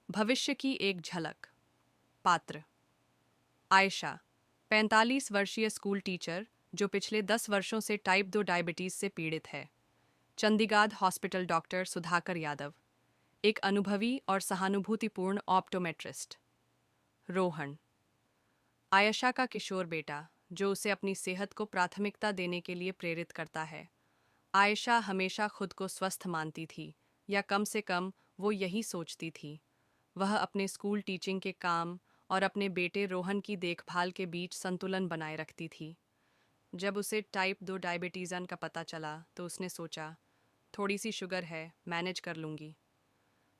भविष्य की एक झलक। पात्र: आयशा, 45 वर्षीय स्कूल टीचर जो पिछले 10 वर्षों से टाइप 2 डायबिटीज से पीड़ित है। चंडीगढ़ हॉस्पिटल डॉक्टर सुधाकर यादव, एक अनुभवी और सहानुभूतिपूर्ण ऑप्टोमेट्रिस्ट। रोहन, आयशा का किशोर बेटा जो उसे अपनी सेहत को प्राथमिकता देने के लिए प्रेरित करता है। आयशा हमेशा खुद को स्वस्थ मानती थी, या कम से कम वो यही सोचती थी। वह अपने स्कूल टीचिंग के काम और अपने बेटे रोहन की देखभाल के बीच संतुलन बनाए रखती थी। जब उसे टाइप 2 डायबिटीज़न का पता चला तो उसने सोचा, थोड़ी सी शुगर है, मैनेज कर लूँगी।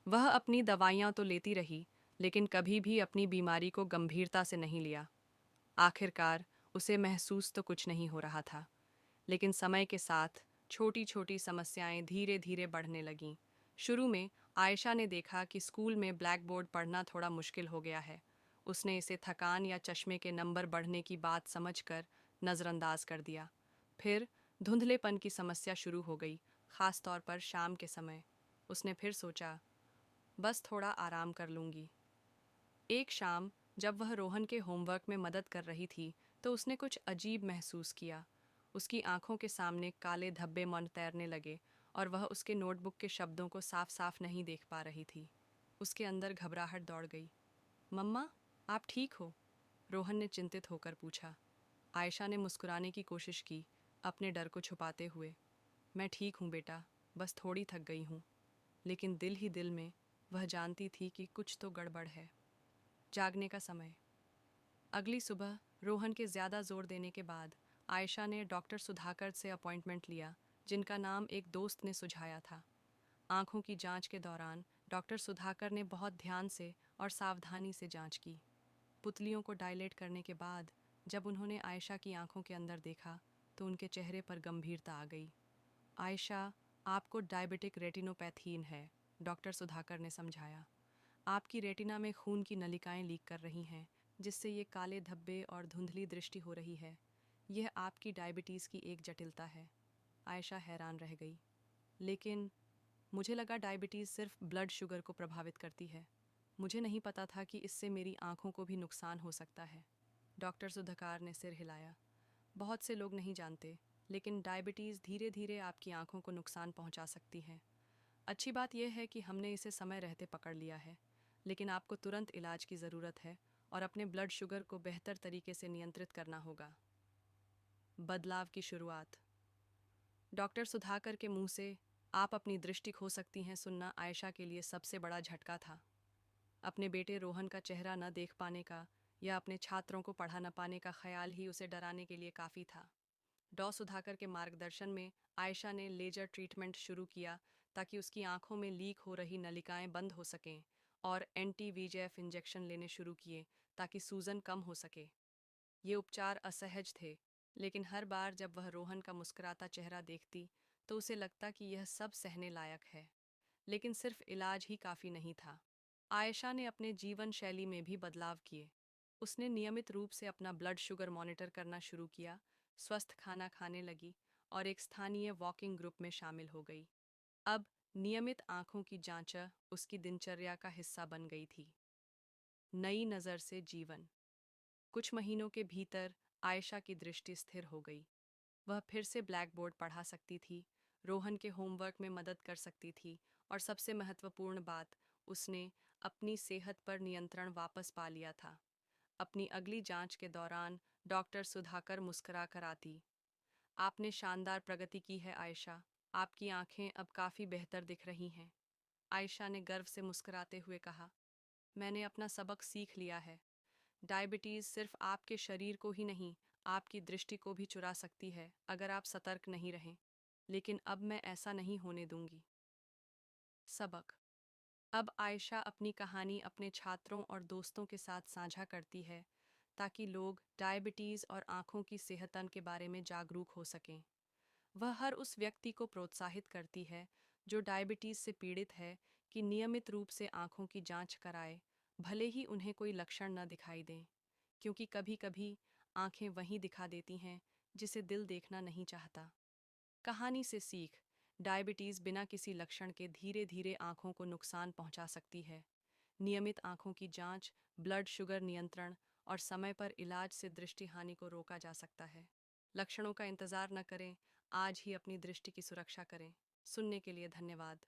वह अपनी दवाइयाँ तो लेती रही, लेकिन कभी भी अपनी बीमारी को गंभीरता से नहीं लिया। आखिरकार उसे महसूस तो कुछ नहीं हो रहा था, लेकिन समय के साथ छोटी छोटी समस्याएं धीरे धीरे बढ़ने लगीं। शुरू में आयशा ने देखा कि स्कूल में ब्लैक बोर्ड पढ़ना थोड़ा मुश्किल हो गया है। उसने इसे थकान या चश्मे के नंबर बढ़ने की बात समझकर नज़रअंदाज कर दिया। फिर धुंधलेपन की समस्या शुरू हो गई, ख़ास तौर पर शाम के समय। उसने फिर सोचा, बस थोड़ा आराम कर लूँगी। एक शाम जब वह रोहन के होमवर्क में मदद कर रही थी तो उसने कुछ अजीब महसूस किया। उसकी आंखों के सामने काले धब्बे मन तैरने लगे और वह उसके नोटबुक के शब्दों को साफ साफ नहीं देख पा रही थी। उसके अंदर घबराहट दौड़ गई। मम्मा, आप ठीक हो? रोहन ने चिंतित होकर पूछा। आयशा ने मुस्कुराने की कोशिश की, अपने डर को छुपाते हुए। मैं ठीक हूँ बेटा, बस थोड़ी थक गई हूँ। लेकिन दिल ही दिल में वह जानती थी कि कुछ तो गड़बड़ है। जागने का समय। अगली सुबह रोहन के ज़्यादा जोर देने के बाद आयशा ने डॉक्टर सुधाकर से अपॉइंटमेंट लिया, जिनका नाम एक दोस्त ने सुझाया था। आंखों की जांच के दौरान डॉक्टर सुधाकर ने बहुत ध्यान से और सावधानी से जांच की। पुतलियों को डायलेट करने के बाद जब उन्होंने आयशा की आंखों के अंदर देखा तो उनके चेहरे पर गंभीरता आ गई। आयशा, आपको डायबिटिक रेटिनोपैथीन है, डॉक्टर सुधाकर ने समझाया। आपकी रेटिना में खून की नलिकाएं लीक कर रही हैं, जिससे ये काले धब्बे और धुंधली दृष्टि हो रही है। यह आपकी डायबिटीज़ की एक जटिलता है। आयशा हैरान रह गई। लेकिन मुझे लगा डायबिटीज़ सिर्फ ब्लड शुगर को प्रभावित करती है। मुझे नहीं पता था कि इससे मेरी आंखों को भी नुकसान हो सकता है। डॉक्टर सुधाकर ने सिर हिलाया। बहुत से लोग नहीं जानते, लेकिन डायबिटीज़ धीरे धीरे आपकी आंखों को नुकसान पहुंचा सकती है। अच्छी बात यह है कि हमने इसे समय रहते पकड़ लिया है, लेकिन आपको तुरंत इलाज की ज़रूरत है और अपने ब्लड शुगर को बेहतर तरीके से नियंत्रित करना होगा। बदलाव की शुरुआत। डॉक्टर सुधाकर के मुंह से आप अपनी दृष्टि खो सकती हैं सुनना आयशा के लिए सबसे बड़ा झटका था। अपने बेटे रोहन का चेहरा न देख पाने का या अपने छात्रों को पढ़ा न पाने का ख्याल ही उसे डराने के लिए काफ़ी था। डॉ सुधाकर के मार्गदर्शन में आयशा ने लेजर ट्रीटमेंट शुरू किया ताकि उसकी आंखों में लीक हो रही नलिकाएं बंद हो सकें, और एंटी वीजेएफ इंजेक्शन लेने शुरू किए ताकि सूजन कम हो सके। ये उपचार असहज थे, लेकिन हर बार जब वह रोहन का मुस्कुराता चेहरा देखती तो उसे लगता कि यह सब सहने लायक है। लेकिन सिर्फ इलाज ही काफ़ी नहीं था। आयशा ने अपने जीवन शैली में भी बदलाव किए। उसने नियमित रूप से अपना ब्लड शुगर मॉनिटर करना शुरू किया, स्वस्थ खाना खाने लगी और एक स्थानीय वॉकिंग ग्रुप में शामिल हो गई। अब नियमित आंखों की जांच उसकी दिनचर्या का हिस्सा बन गई थी। नई नज़र से जीवन। कुछ महीनों के भीतर आयशा की दृष्टि स्थिर हो गई। वह फिर से ब्लैक बोर्ड पढ़ा सकती थी, रोहन के होमवर्क में मदद कर सकती थी, और सबसे महत्वपूर्ण बात, उसने अपनी सेहत पर नियंत्रण वापस पा लिया था। अपनी अगली जांच के दौरान डॉक्टर सुधाकर मुस्कुरा कर आती। आपने शानदार प्रगति की है आयशा, आपकी आंखें अब काफ़ी बेहतर दिख रही हैं। आयशा ने गर्व से मुस्कुराते हुए कहा, मैंने अपना सबक सीख लिया है। डायबिटीज़ सिर्फ आपके शरीर को ही नहीं, आपकी दृष्टि को भी चुरा सकती है अगर आप सतर्क नहीं रहें। लेकिन अब मैं ऐसा नहीं होने दूंगी। सबक। अब आयशा अपनी कहानी अपने छात्रों और दोस्तों के साथ साझा करती है ताकि लोग डायबिटीज़ और आँखों की सेहतन के बारे में जागरूक हो सकें। वह हर उस व्यक्ति को प्रोत्साहित करती है जो डायबिटीज़ से पीड़ित है कि नियमित रूप से आँखों की जांच कराए, भले ही उन्हें कोई लक्षण न दिखाई दें, क्योंकि कभी कभी आँखें वही दिखा देती हैं जिसे दिल देखना नहीं चाहता। कहानी से सीख। डायबिटीज़ बिना किसी लक्षण के धीरे धीरे आँखों को नुकसान पहुंचा सकती है, नियमित आंखों की जांच, ब्लड शुगर नियंत्रण और समय पर इलाज से दृष्टि हानि को रोका जा सकता है। लक्षणों का इंतजार न करें, आज ही अपनी दृष्टि की सुरक्षा करें। सुनने के लिए धन्यवाद।